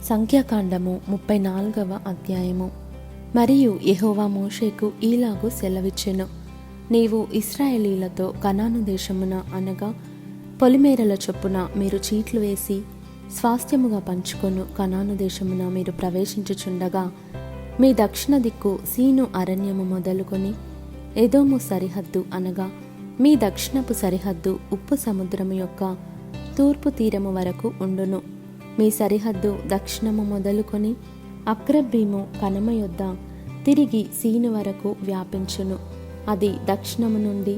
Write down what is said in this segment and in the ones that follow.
సంఖ్యాకాండము 34వ అధ్యాయము. మరియు యెహోవా మోషేకు ఈలాగు సెలవిచ్చెను, నీవు ఇశ్రాయేలీలతో కనాను దేశమున అనగా పొలిమేరల చొప్పున మీరు చీట్లు వేసి స్వాస్థ్యముగా పంచుకొను కనాను దేశమున మీరు ప్రవేశించుచుండగా, మీ దక్షిణ దిక్కు సీను అరణ్యము మొదలుకొని ఎదోము సరిహద్దు అనగా మీ దక్షిణపు సరిహద్దు ఉప్పు సముద్రము యొక్క తూర్పు తీరము వరకు ఉండును. మీ సరిహద్దు దక్షిణము మొదలుకొని అక్రబ్బీము కనమ యొద్ద తిరిగి సీను వరకు వ్యాపించును. అది దక్షిణము నుండి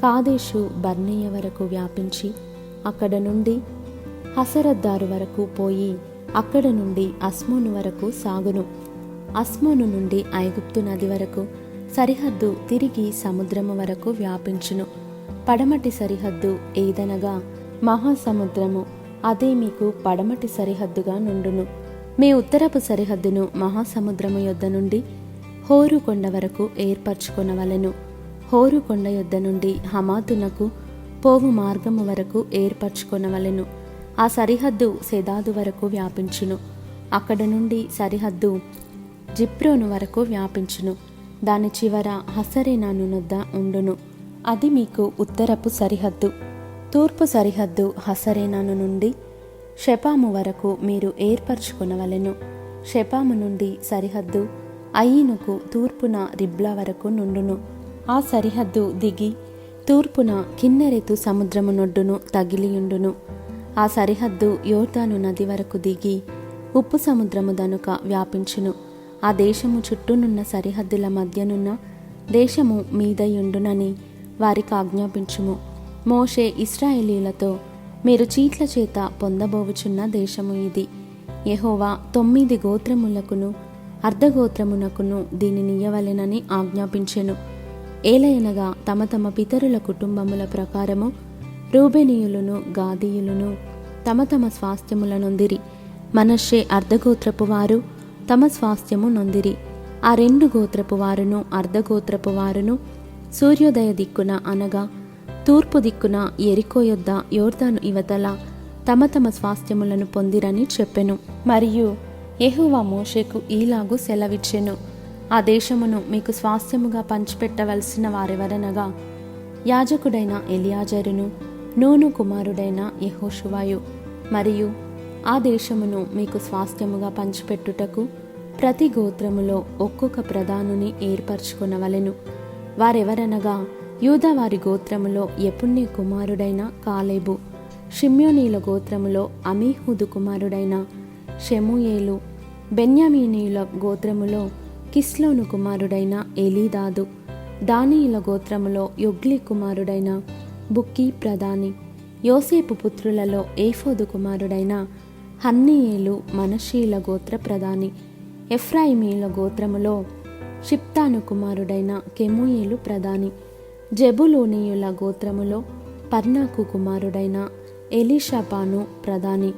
కాదేషు బర్నేయ వరకు వ్యాపించి అక్కడ నుండి హసరద్దారు వరకు పోయి అక్కడ నుండి అస్మోను వరకు సాగును. అస్మోను నుండి ఐగుప్తు నది వరకు సరిహద్దు తిరిగి సముద్రము వరకు వ్యాపించును. పడమటి సరిహద్దు ఏదనగా మహాసముద్రము, అదే మీకు పడమటి సరిహద్దుగా నుండును. మీ ఉత్తరపు సరిహద్దును మహాసముద్రము యొద్ద నుండి హోరు కొండ వరకు ఏర్పరచుకొనవలెను. హోరు కొండ యొద్ద నుండి హమాతునకు పోవు మార్గము వరకు ఏర్పరచుకొనవలెను. ఆ సరిహద్దు సెదాదు వరకు వ్యాపించును. అక్కడ నుండి సరిహద్దు జిప్రోను వరకు వ్యాపించును. దాని చివర హసరేనాను నొద్ద ఉండును. అది మీకు ఉత్తరపు సరిహద్దు. తూర్పు సరిహద్దు హసరేనాను నుండి షెపాము వరకు మీరు ఏర్పరచుకొనవలెను. షెపాము నుండి సరిహద్దు అయీనుకు తూర్పున రిబ్లా వరకు నుండును. ఆ సరిహద్దు దిగి తూర్పున కిన్నెరెతు సముద్రము నొడ్డును తగిలియుండును. ఆ సరిహద్దు యోర్దాను నది వరకు దిగి ఉప్పు సముద్రము దనుక వ్యాపించును. ఆ దేశము చుట్టూనున్న సరిహద్దుల మధ్యనున్న దేశము మీదయుండునని వారికి ఆజ్ఞాపించుము. మోషే ఇశ్రాయేలీలతో, మీరు చీట్ల చేత పొందబోవుచున్న దేశము ఇది. యెహోవా 9 గోత్రములకును అర్ధగోత్రమునకును దీనినియ్యవలెనని ఆజ్ఞాపించెను. ఏలయనగా తమ తమ పితరుల కుటుంబముల ప్రకారము రూబెనీయులను గాదీయులను తమ తమ స్వాస్థ్యముల నొందిరి. మనష్షే అర్ధగోత్రపు వారు తమ స్వాస్థ్యము నొందిరి. ఆ 2 గోత్రపు వారును అర్ధగోత్రపు వారును సూర్యోదయ దిక్కున అనగా తూర్పు దిక్కున యెరికో యొద్ద యోర్దాను ఇవతల తమ తమ స్వాస్థ్యములను పొందిరని చెప్పెను. మరియు యెహోవా మోషేకు ఈలాగు సెలవిచ్చెను, ఆ దేశమును మీకు స్వాస్థ్యముగా పంచిపెట్టవలసిన వారెవరనగా యాజకుడైన ఎలియాజరును నూను కుమారుడైన యెహోషువాయు. మరియు ఆ దేశమును మీకు స్వాస్థ్యముగా పంచిపెట్టుటకు ప్రతి గోత్రములో ఒక్కొక్క ప్రధానుని ఏర్పరచుకొనవలెను. వారెవరనగా యూదావారి గోత్రములో యెఫున్నె కుమారుడైన కాలేబు, షిమ్యోనీల గోత్రములో అమీహూదు కుమారుడైన షెమూయేలు, బెన్యామీనీయుల గోత్రములో కిస్లోను కుమారుడైన ఎలీదాదు, దానీయుల గోత్రములో యొగ్లి కుమారుడైన బుక్కీ ప్రధాని, యోసేపు పుత్రులలో ఏఫోదు కుమారుడైన హన్నీయేలు మనష్షీల గోత్ర ప్రధాని, ఎఫ్రాయిమీల గోత్రములో షిప్తాను కుమారుడైన కెమూయేలు ప్రధాని, జెబులూనీయుల గోత్రములో పర్నాకు కుమారుడైన ఎలీషాపాను ప్రధాని,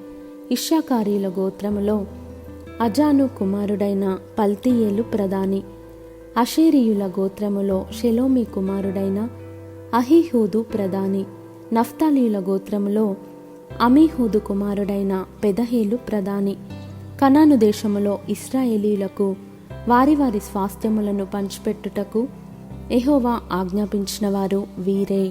ఇశ్శాకారీల గోత్రములో అజాను కుమారుడైన పల్తీయేలు ప్రధాని, అషేరీయుల గోత్రములో షెలోమి కుమారుడైన అహీహూదు ప్రధాని, నఫ్తాలీయుల గోత్రములో అమీహూదు కుమారుడైన పెదహేలు ప్రధాని. కనాను దేశములో ఇశ్రాయేలీయులకు వారి వారి స్వాస్థ్యములను పంచిపెట్టుటకు యెహోవా ఆజ్ఞాపించిన వారు వీరే.